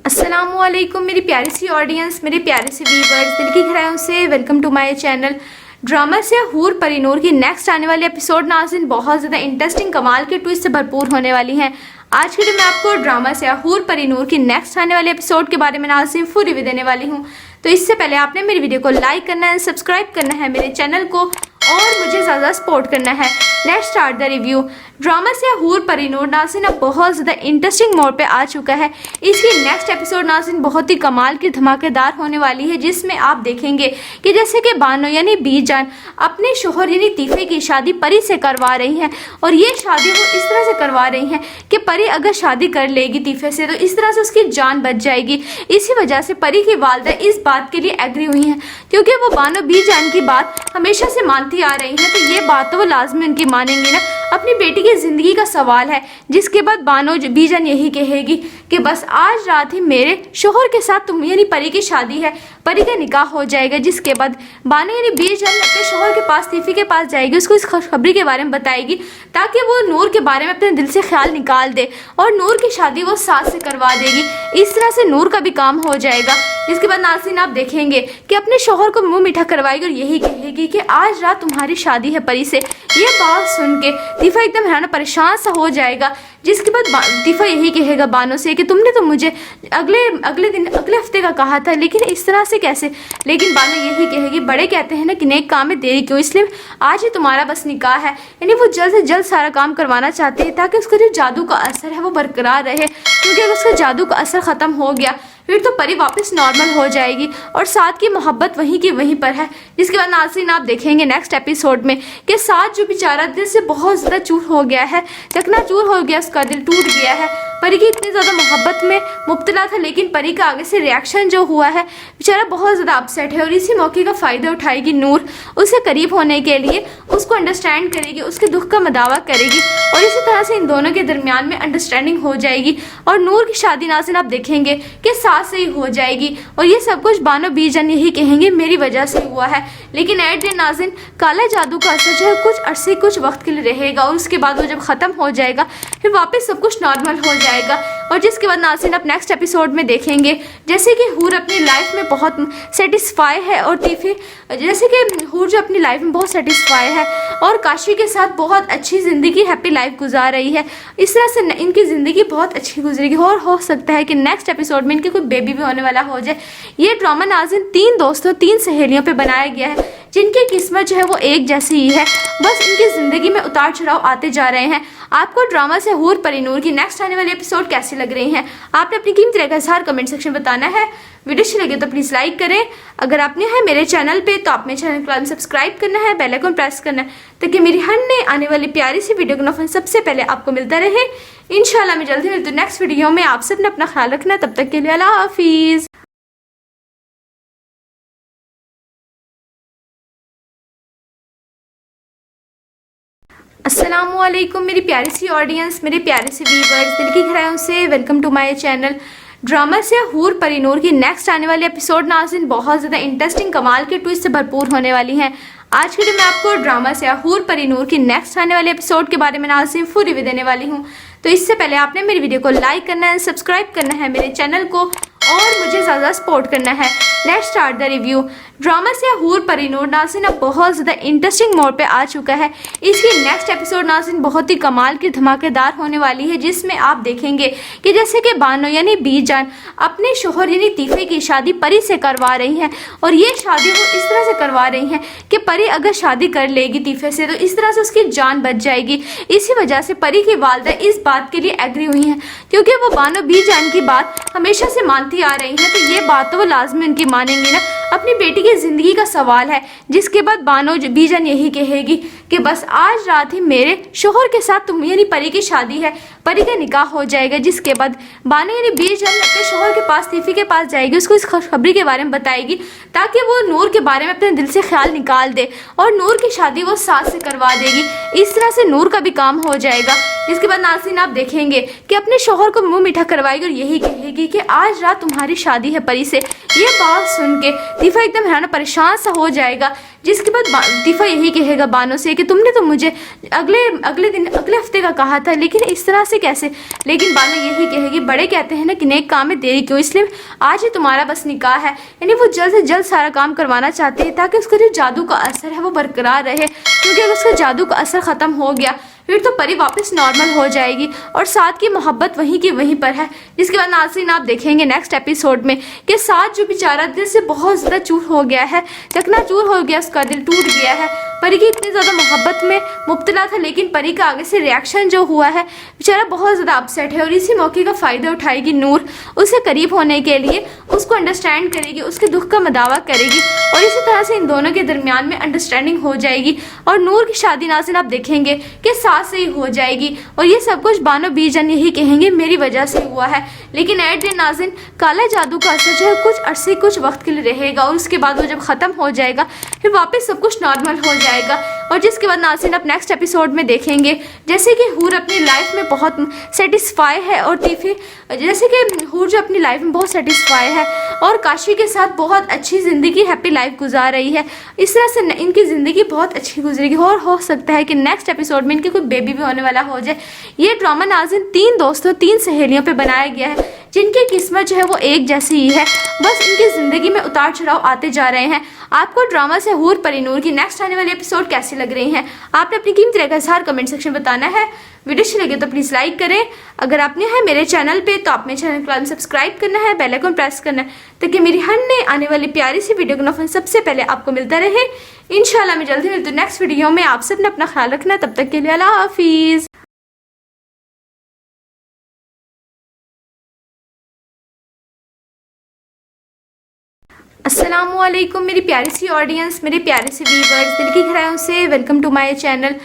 अस्सलामुअलैकुम मेरी प्यारी सी ऑडियंस, मेरे प्यारे से व्यूवर्स, दिल की गहराइयों से welcome to my channel. Drama से हूर परिनूर की नेक्स्ट आने वाली एपिसोड नाज़रीन बहुत ज़्यादा इंटरेस्टिंग कमाल के ट्विस्ट से भरपूर होने वाली हैं। आज के लिए मैं आपको ड्रामा से हूर परिनूर की नेक्स्ट आने वाले एपिसोड के बारे में नाज़रीन फुल रिव्यू देने वाली हूँ। तो इससे पहले आपने मेरी वीडियो को लाइक करना है, सब्सक्राइब करना है मेरे चैनल को और मुझे ज़्यादा सपोर्ट करना है। Let's start the review. Drama से हूर परिनूर नाज़रीन अब बहुत ज़्यादा इंटरेस्टिंग मोड पे आ चुका है। इसकी नेक्स्ट एपिसोड नाज़रीन बहुत ही कमाल की धमाकेदार होने वाली है, जिसमें आप देखेंगे कि जैसे कि बानो यानी बीजान अपने शोहर यानी तीफे की शादी परी से करवा रही हैं और ये शादी वो इस तरह से करवा रही हैं कि परी अगर शादी कर लेगी तीफे से तो इस तरह से उसकी जान बच जाएगी। इसी वजह से परी की वालदा इस बात के लिए एग्री हुई हैं, क्योंकि वो बानो बीजान की बात हमेशा से मानती आ रही हैं, तो ये बात तो वो लाजमी उनकी मानेंगी ना। अपनी बेटी की ज़िंदगी का सवाल है, जिसके बाद बानो बीजान यही कहेगी कि बस आज रात ही मेरे शोहर के साथ तुम यानी परी की शादी है, परी का निकाह हो जाएगा। जिसके बाद बानो यानी बीजान अपने शोहर के पास तीफी के पास जाएगी, उसको इस खुशखबरी के बारे में बताएगी ताकि वो नूर के बारे में अपने दिल से ख्याल निकाल दे और नूर की शादी वो सास से करवा देगी। इस तरह से नूर का भी काम हो जाएगा। जिसके बाद नाज़रीन आप देखेंगे कि अपने शोहर को मुंह मीठा करवाएगी और यही कहेगी कि आज रात तुम्हारी शादी है परी से। ये बात सुन के तीफा एकदम हैरान परेशान सा हो जाएगा। जिसके बाद तीफा यही कहेगा बानो से कि तुमने तो मुझे अगले हफ्ते का कहा था, लेकिन इस तरह से कैसे। लेकिन बानो यही कहेगी, बड़े कहते हैं ना कि नेक काम में देरी क्यों, इसलिए आज ही तुम्हारा बस निकाह है। यानी वो जल्द से जल्द सारा काम करवाना चाहते हैं ताकि उसका जो जादू का असर है वो बरकरार रहे, क्योंकि अगर उसका जादू का असर ख़त्म हो गया फिर तो परी वापस नॉर्मल हो जाएगी और साथ की मोहब्बत वहीं की वहीं पर है। जिसके बाद नाज़रीन आप देखेंगे नेक्स्ट एपिसोड में कि साथ जो बेचारा दिल से बहुत ज़्यादा चूर हो गया है, चकनाचूर हो गया, उसका दिल टूट गया है। परी की इतनी ज़्यादा मोहब्बत में मुब्तला था, लेकिन परी का आगे से रिएक्शन जो हुआ है, बेचारा बहुत ज़्यादा अपसेट है और इसी मौके का फ़ायदा उठाएगी नूर। उससे करीब होने के लिए उसको अंडरस्टैंड करेगी, उसके दुख का मदावा करेगी और इसी तरह से इन दोनों के दरमियान में अंडरस्टैंडिंग हो जाएगी और नूर की शादी नाज़रीन आप देखेंगे कि सास से ही हो जाएगी। और ये सब कुछ बानो बीजान यही कहेंगे मेरी वजह से हुआ है। लेकिन एट द नाज़रीन काला जादू का असर जो है कुछ अरसे कुछ वक्त के लिए रहेगा और उसके बाद वो जब ख़त्म हो जाएगा फिर वापस सब कुछ नॉर्मल हो जाएगा। और जिसके बाद नाज़रीन आप नेक्स्ट एपिसोड में देखेंगे जैसे कि हूर अपनी लाइफ में बहुत सेटिस्फाई है और तीफे जैसे कि हूर जो अपनी लाइफ में बहुत सेटिस्फाई है और काशी के साथ बहुत अच्छी ज़िंदगी हैप्पी लाइफ गुजार रही है। इस तरह से इनकी ज़िंदगी बहुत अच्छी गुजरेगी और हो सकता है कि नेक्स्ट एपिसोड में इनके कोई बेबी भी होने वाला हो जाए। ये ड्रामा नाज़रीन 3 दोस्तों 3 सहेलियों पे बनाया गया है, जिनकी किस्मत जो है वो एक जैसी ही है, बस इनकी ज़िंदगी में उतार चढ़ाव आते जा रहे हैं। आपको ड्रामा से हूर परिनूर की नेक्स्ट आने वाली एपिसोड कैसी लग रही हैं, आपने अपनी कीमती राय का इज़हार कमेंट सेक्शन में बताना है। वीडियो अच्छी लगे तो प्लीज़ लाइक करें। अगर आपने है मेरे चैनल पे तो आप मेरे चैनल को सब्सक्राइब करना है, बेल आइकन प्रेस करना है ताकि मेरी हर नई आने वाली प्यारी सी वीडियो का नोटिफिकेशन सबसे पहले आपको मिलता रहे। इंशाल्लाह मैं जल्दी मिलती हूँ नेक्स्ट वीडियो में। आप सबने अपना ख्याल रखना, तब तक के लिए अल्लाह हाफिज़। अस्सलामुअलैकुम मेरी प्यारी सी ऑडियंस, मेरे प्यारे से व्यूवर्स, दिल की गहराइयों से welcome to my channel. Drama से हूर परिनूर की नेक्स्ट आने वाली एपिसोड नाज़रीन बहुत ज़्यादा इंटरेस्टिंग कमाल के ट्विस्ट से भरपूर होने वाली हैं। आज के लिए मैं आपको ड्रामा से हूर परिनूर की नेक्स्ट आने वाले एपिसोड के बारे में नाज़रीन फुल रिव्यू देने वाली हूँ। तो इससे पहले आपने मेरी वीडियो को लाइक करना है, सब्सक्राइब करना है मेरे चैनल को और मुझे ज़्यादा सपोर्ट करना है। Let's start the review. Drama से हूर परिनूर नाज़रीन अब बहुत ज़्यादा इंटरेस्टिंग मोड पे आ चुका है। इसकी नेक्स्ट एपिसोड नाज़रीन बहुत ही कमाल की धमाकेदार होने वाली है, जिसमें आप देखेंगे कि जैसे कि बानो यानी बीजान अपने शोहर यानी तीफे की शादी परी से करवा रही हैं और ये शादी वो इस तरह से करवा रही हैं कि परी अगर शादी कर लेगी तीफे से तो इस तरह से उसकी जान बच जाएगी। इसी वजह से परी की वालदा इस बात के लिए एग्री हुई हैं, क्योंकि वो बानो बीजान की बात हमेशा से मानती आ रही हैं, तो ये बात तो वो लाजमी उनकी मानेंगी ना। अपनी बेटी की ज़िंदगी का सवाल है। जिसके बाद बानो बीजान यही कहेगी कि बस आज रात ही मेरे शोहर के साथ तुम यानी परी की शादी है, परी का निकाह हो जाएगा। जिसके बाद बानो यानी बीजान अपने शोहर के पास तीफी के पास जाएगी, उसको इस खुशखबरी के बारे में बताएगी ताकि वो नूर के बारे में अपने दिल से ख्याल निकाल दे और नूर की शादी वो सास से करवा देगी। इस तरह से नूर का भी काम हो जाएगा। जिसके बाद नाज़रीन आप देखेंगे कि अपने शोहर को मुंह मीठा करवाएगी और यही कहेगी कि आज रात तुम्हारी शादी है परी से। ये बात सुन के दीफा एकदम है ना परेशान सा हो जाएगा, जिसके बाद दीफा यही कहेगा बानो से कि तुमने तो मुझे अगले हफ्ते का कहा था, लेकिन इस तरह से कैसे। लेकिन बानो यही कहेगी, बड़े कहते हैं ना कि नेक काम में देरी क्यों, इसलिए आज ही तुम्हारा बस निकाह है। यानी वो जल्द से जल्द सारा काम करवाना चाहते हैं ताकि उसका जो जादू का असर है वो बरकरार रहे, क्योंकि अगर उसका जादू का असर ख़त्म हो गया फिर तो परी वापस नॉर्मल हो जाएगी और साथ की मोहब्बत वहीं की वहीं पर है। जिसके बाद नाज़रीन आप देखेंगे नेक्स्ट एपिसोड में कि साथ जो बेचारा दिल से बहुत ज़्यादा चूर हो गया है, चकनाचूर हो गया, उसका दिल टूट गया है। परी की इतनी ज़्यादा मोहब्बत में मुब्तला था, लेकिन परी का आगे से रिएक्शन जो हुआ है, बेचारा बहुत ज़्यादा अपसेट है और इसी मौके का फ़ायदा उठाएगी नूर, उससे करीब होने के लिए उसको अंडरस्टैंड करेगी, उसके दुख का मदावा करेगी और इसी तरह से इन दोनों के दरमियान में अंडरस्टैंडिंग हो जाएगी और नूर की शादी नाज़रीन आप देखेंगे कि साथ से ही हो जाएगी। और ये सब कुछ बानो बीजान यही कहेंगे मेरी वजह से हुआ है, लेकिन एट द नाज़रीन काला जादू का असर जो है कुछ अरसे कुछ वक्त के लिए रहेगा और उसके बाद वो जब ख़त्म हो जाएगा फिर वापस सब कुछ नॉर्मल हो जाएगा। और जिसके बाद नाज़रीन आप नेक्स्ट एपिसोड में देखेंगे जैसे कि हूर अपनी लाइफ में बहुत सेटिस्फाई है और तीफी जैसे कि हूर जो अपनी लाइफ में बहुत सेटिस्फाई है और काशी के साथ बहुत अच्छी ज़िंदगी हैप्पी लाइफ गुजार रही है। इस तरह से इनकी ज़िंदगी बहुत अच्छी गुजरेगी और हो सकता है कि नेक्स्ट एपिसोड में इनके कोई बेबी भी होने वाला हो जाए। ये ड्रामा नाज़रीन 3 दोस्तों 3 सहेलियों पे बनाया गया है जिनकी किस्मत जो है वो एक जैसी ही है, बस इनकी ज़िंदगी में उतार चढ़ाव आते जा रहे हैं। आपको ड्रामा से हूर परिनूर की नेक्स्ट आने वाली एपिसोड कैसी लग रही हैं, आपने अपनी कीमती राय का इज़हार कमेंट सेक्शन में बताना है। वीडियो अच्छी लगे तो प्लीज़ लाइक करें, अगर आपने है मेरे चैनल पे तो आप मेरे चैनल को सब्सक्राइब करना है, बेल आइकन प्रेस करना है ताकि मेरी हर नई आने वाली प्यारी सी वीडियो का नोटिफिकेशन सबसे पहले आपको मिलता रहे। इंशाल्लाह मैं जल्दी मिलती हूँ नेक्स्ट वीडियो में। आप सबने अपना ख्याल रखना, तब तक के लिए अल्लाह हाफिज़। अस्सलामुअलैकुम मेरी प्यारी सी ऑडियंस, मेरे प्यारे से व्यूवर्स, दिल की गहराइयों से welcome to my channel.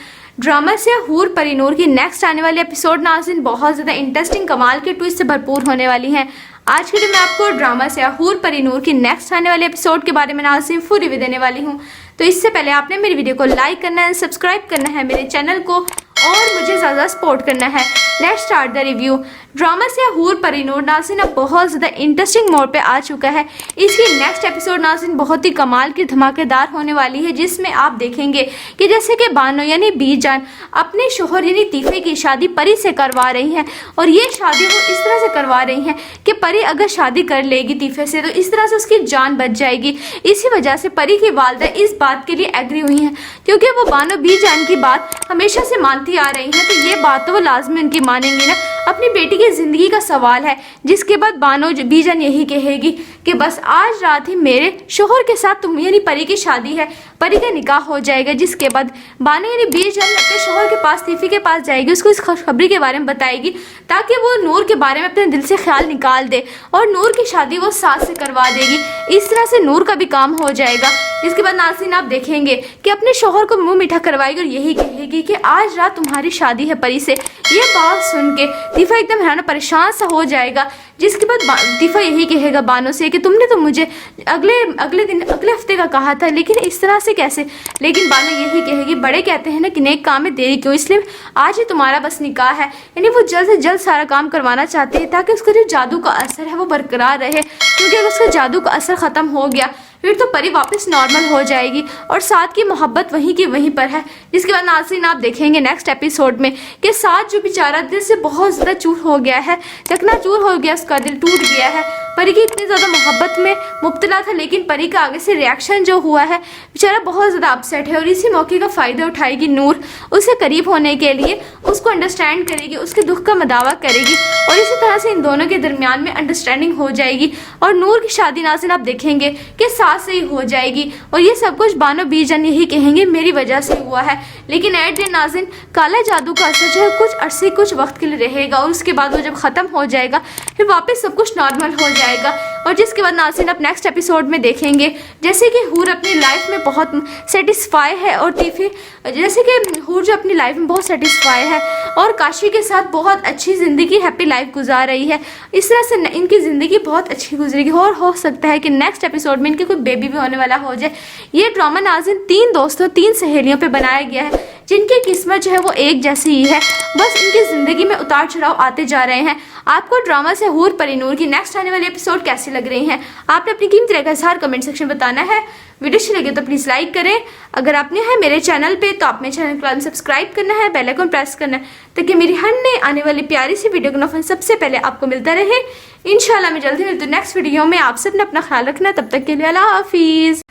Drama से हूर परिनूर की नेक्स्ट आने वाली एपिसोड नाज़रीन बहुत ज़्यादा इंटरेस्टिंग कमाल के ट्विस्ट से भरपूर होने वाली हैं। आज के लिए मैं आपको ड्रामा से हूर परिनूर की नेक्स्ट आने वाले एपिसोड के बारे में नाज़रीन फुल रिव्यू देने वाली हूँ। तो इससे पहले आपने मेरी वीडियो को लाइक करना है, सब्सक्राइब करना है मेरे चैनल को और मुझे ज़्यादा सपोर्ट करना है। Let's start the review. Drama से हूर परिनूर नाज़रीन अब बहुत ज़्यादा इंटरेस्टिंग मोड पे आ चुका है। इसकी नेक्स्ट एपिसोड नाज़रीन बहुत ही कमाल की धमाकेदार होने वाली है, जिसमें आप देखेंगे कि जैसे कि बानो यानी बीजान अपने शोहर यानी तीफे की शादी परी से करवा रही हैं और ये शादी वो इस तरह से करवा रही हैं कि परी अगर शादी कर लेगी तीफे से तो इस तरह से उसकी जान बच जाएगी। इसी वजह से परी की वालदा इस बात के लिए एग्री हुई हैं, क्योंकि वो बानो बीजान की बात हमेशा से मानती आ रही हैं, तो ये बात तो वो लाजमी उनकी मानेंगी ना, अपनी बेटी की ज़िंदगी का सवाल है। जिसके बाद बानो बीजान यही कहेगी कि बस आज रात ही मेरे शोहर के साथ तुम यानी परी की शादी है, परी का निकाह हो जाएगा। जिसके बाद बानो यानी बीजान अपने शोहर के पास तीफी के पास जाएगी, उसको इस खुशखबरी के बारे में बताएगी ताकि वो नूर के बारे में अपने दिल से ख्याल निकाल दे और नूर की शादी वो सास से करवा देगी। इस तरह से नूर का भी काम हो जाएगा। इसके बाद नाज़रीन आप देखेंगे कि अपने शोहर को मुंह मीठा करवाएगी और यही कहेगी कि आज रात तुम्हारी शादी है परी से। ये बात सुन के दीफा एकदम है ना परेशान सा हो जाएगा, जिसके बाद दीफा यही कहेगा बानो से कि तुमने तो मुझे अगले हफ्ते का कहा था, लेकिन इस तरह से कैसे। लेकिन बानो यही कहेगी, बड़े कहते हैं ना कि नेक काम में देरी क्यों, इसलिए आज ही तुम्हारा बस निकाह है। यानी वो जल्द से जल्द सारा काम करवाना चाहते हैं ताकि उसका जो जादू का असर है वो बरकरार रहे, क्योंकि अगर उसका जादू का असर ख़त्म हो गया फिर तो परी वापस नॉर्मल हो जाएगी और साथ की मोहब्बत वहीं की वहीं पर है। जिसके बाद नाज़रीन आप देखेंगे नेक्स्ट एपिसोड में कि साथ जो बेचारा दिल से बहुत ज़्यादा चूर हो गया है, चकनाचूर हो गया, उसका दिल टूट गया है। परी की इतनी ज़्यादा मोहब्बत में मुब्तला था, लेकिन परी का आगे से रिएक्शन जो हुआ है, बेचारा बहुत ज़्यादा अपसेट है और इसी मौके का फ़ायदा उठाएगी नूर, उससे करीब होने के लिए उसको अंडरस्टैंड करेगी, उसके दुख का मदावा करेगी और इसी तरह से इन दोनों के दरमियान में अंडरस्टैंडिंग हो जाएगी और नूर की शादी नाज़रीन आप देखेंगे कि साथ से ही हो जाएगी। और ये सब कुछ बानो बीजान यही कहेंगे मेरी वजह से हुआ है, लेकिन एट द नाज़रीन काला जादू का असर जो है कुछ अरसे कुछ वक्त के लिए रहेगा और उसके बाद वो जब ख़त्म हो जाएगा फिर वापस सब कुछ नॉर्मल हो जाएगा। और जिसके बाद नाज़रीन आप नेक्स्ट एपिसोड में देखेंगे जैसे कि हूर अपनी लाइफ में बहुत सेटिस्फाई है और तीफी जैसे कि हूर जो अपनी लाइफ में बहुत सेटिस्फाई है और काशी के साथ बहुत अच्छी ज़िंदगी हैप्पी लाइफ गुजार रही है। इस तरह से इनकी ज़िंदगी बहुत अच्छी गुजरेगी और हो सकता है कि नेक्स्ट एपिसोड में इनके कोई बेबी भी होने वाला हो जाए। ये ड्रामा नाज़रीन 3 दोस्तों 3 सहेलियों पे बनाया गया है जिनकी किस्मत जो है वो एक जैसी ही है, बस इनकी ज़िंदगी में उतार चढ़ाव आते जा रहे हैं। आपको ड्रामा से हूर परिनूर की नेक्स्ट आने वाली एपिसोड कैसी लग रही हैं। आपने अपनी कीमती राय का इज़हार कमेंट सेक्शन में बताना है। वीडियो अच्छी लगे तो प्लीज़ लाइक करें। अगर आप नए हैं मेरे चैनल पे तो आप मेरे चैनल को सब्सक्राइब करना है, बेल आइकन प्रेस करना है ताकि मेरी हर नई आने वाली प्यारी सी वीडियो का नोटिफिकेशन सबसे पहले आपको मिलता रहे। इंशाल्लाह मैं जल्दी मिलती हूँ नेक्स्ट वीडियो में। आप सबने अपना ख्याल रखना। तब तक के लिए अल्लाह हाफिज़।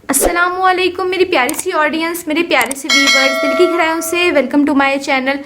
अस्सलामुअलैकुम मेरी प्यारी सी ऑडियंस, मेरे प्यारे से व्यूवर्स, दिल की गहराइयों से welcome to my channel.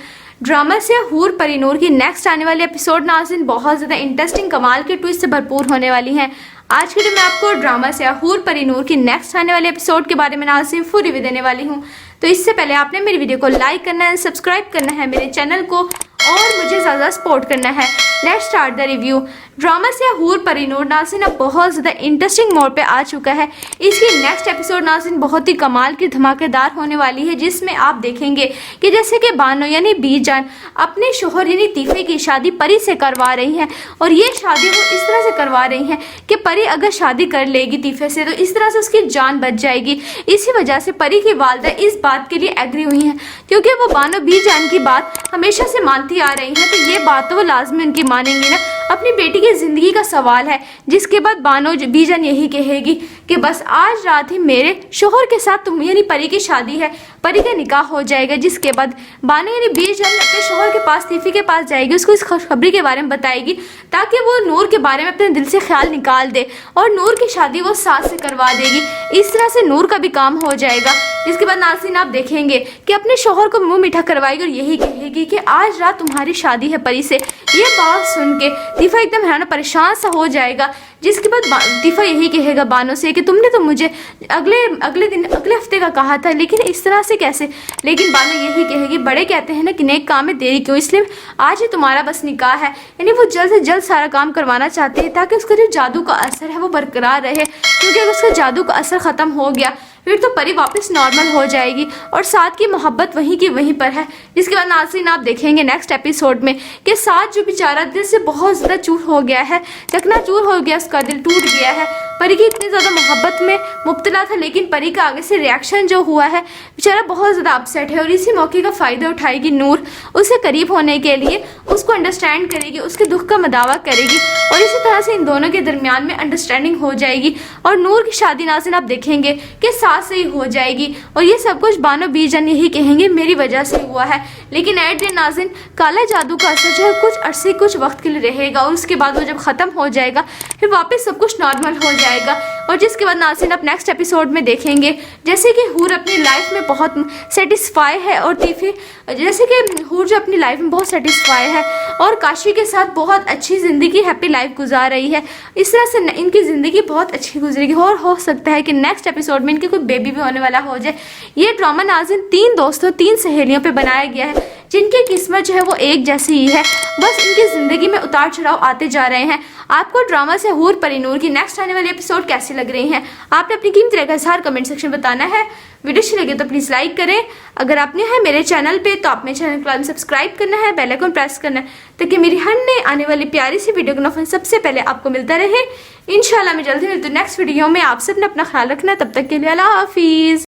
Drama से हूर परिनूर की नेक्स्ट आने वाली एपिसोड नाज़रीन बहुत ज़्यादा इंटरेस्टिंग कमाल के ट्विस्ट से भरपूर होने वाली हैं। आज के दिन मैं आपको ड्रामा से हूर परिनूर की नेक्स्ट आने वाले एपिसोड के बारे में नाज़रीन फुल रिव्यू देने वाली हूँ। तो इससे पहले आपने मेरी वीडियो को लाइक करना है, सब्सक्राइब करना है मेरे चैनल को और मुझे ज़्यादा सपोर्ट करना है। Let's start the review. Drama से हूर परिनूर नाज़रीन अब बहुत ज़्यादा इंटरेस्टिंग मोड पे आ चुका है। इसकी नेक्स्ट एपिसोड नाज़रीन बहुत ही कमाल की धमाकेदार होने वाली है, जिसमें आप देखेंगे कि जैसे कि बानो यानी बीजान अपने शोहर यानी तीफे की शादी परी से करवा रही हैं और ये शादी वो इस तरह से करवा रही हैं कि परी अगर शादी कर लेगी तीफे से तो इस तरह से उसकी जान बच जाएगी। इसी वजह से परी की वालदा इस बात के लिए एग्री हुई हैं, क्योंकि वो बानो बीजान की बात हमेशा से मानती आ रही हैं, तो ये बात तो वो लाजमी उनकी मानेंगी ना। अपनी बेटी की ज़िंदगी का सवाल है, जिसके बाद बानो बीजान यही कहेगी कि बस आज रात ही मेरे शोहर के साथ तुम यानी परी की शादी है, परी का निकाह हो जाएगा। जिसके बाद बानो यानी बीजान अपने शोहर के पास तीफी के पास जाएगी, उसको इस खुशखबरी के बारे में बताएगी ताकि वो नूर के बारे में अपने दिल से ख्याल निकाल दे और नूर की शादी वो सास से करवा देगी। इस तरह से नूर का भी काम हो जाएगा। इसके बाद नाज़रीन आप देखेंगे कि अपने शोहर को मुंह मीठा करवाएगी और यही कहेगी कि आज रात तुम्हारी शादी है परी से। ये बात सुन के तीफा एकदम हैरान परेशान सा हो जाएगा। जिसके बाद तीफा यही कहेगा बानो से कि तुमने तो मुझे अगले हफ्ते का कहा था, लेकिन इस तरह से कैसे। लेकिन बानो यही कहेगी, बड़े कहते हैं ना कि नेक काम में देरी क्यों, इसलिए आज ही तुम्हारा बस निकाह है। यानी वो जल्द से जल्द सारा काम करवाना चाहती है ताकि उसका जो जादू का असर है वो बरकरार रहे, क्योंकि अगर उसका जादू का असर ख़त्म हो गया फिर तो परी वापस नॉर्मल हो जाएगी और साथ की मोहब्बत वहीं की वहीं पर है। जिसके बाद नाज़रीन आप देखेंगे नेक्स्ट एपिसोड में कि साथ जो बेचारा दिल से बहुत ज़्यादा चूर हो गया है, चकनाचूर हो गया, उसका दिल टूट गया है। परी की इतनी ज़्यादा मोहब्बत में मुब्तला था, लेकिन परी का आगे से रिएक्शन जो हुआ है, बेचारा बहुत ज़्यादा अपसेट है और इसी मौके का फ़ायदा उठाएगी नूर। उससे करीब होने के लिए उसको अंडरस्टैंड करेगी, उसके दुख का मदावा करेगी और इसी तरह से इन दोनों के दरमियान में अंडरस्टैंडिंग हो जाएगी और नूर की शादी नाज़रीन आप देखेंगे कि साथ से ही हो जाएगी। और ये सब कुछ बानो बीजान यही कहेंगे मेरी वजह से हुआ है। लेकिन एट द नाज़रीन काला जादू का असर जो है कुछ अरसे कुछ वक्त के लिए रहेगा और उसके बाद वो जब ख़त्म हो जाएगा फिर वापस सब कुछ नॉर्मल हो जाएगा। और जिसके बाद नाज़रीन आप नेक्स्ट एपिसोड में देखेंगे जैसे कि हूर अपनी लाइफ में बहुत सेटिस्फाई है और तीफे जैसे कि हूर जो अपनी लाइफ में बहुत सेटिस्फाई है और काशी के साथ बहुत अच्छी ज़िंदगी हैप्पी लाइफ गुजार रही है। इस तरह से इनकी ज़िंदगी बहुत अच्छी गुजरेगी और हो सकता है कि नेक्स्ट एपिसोड में इनके कोई बेबी भी होने वाला हो जाए। ये ड्रामा नाज़रीन 3 दोस्तों 3 सहेलियों पे बनाया गया है, जिनकी किस्मत जो है वो एक जैसी ही है, बस इनकी ज़िंदगी में उतार चढ़ाव आते जा रहे हैं। आपको ड्रामा से हूर परिनूर की नेक्स्ट आने वाली एपिसोड कैसी लग रही हैं? आपने अपनी कीमती राय का इज़हार कमेंट सेक्शन में बताना है। वीडियो अच्छी लगे तो प्लीज़ लाइक करें। अगर आप नए हैं मेरे चैनल पे तो आप मेरे चैनल को सब्सक्राइब करना है, बेल आइकन प्रेस करना है ताकि मेरी हर नई आने वाली प्यारी सी वीडियो का नोटिफिकेशन सबसे पहले आपको मिलता रहे। इंशाल्लाह मैं जल्दी मिलती हूँ नेक्स्ट वीडियो में। आप सबने अपना ख्याल रखना। तब तक के लिए अल्लाह हाफिज़।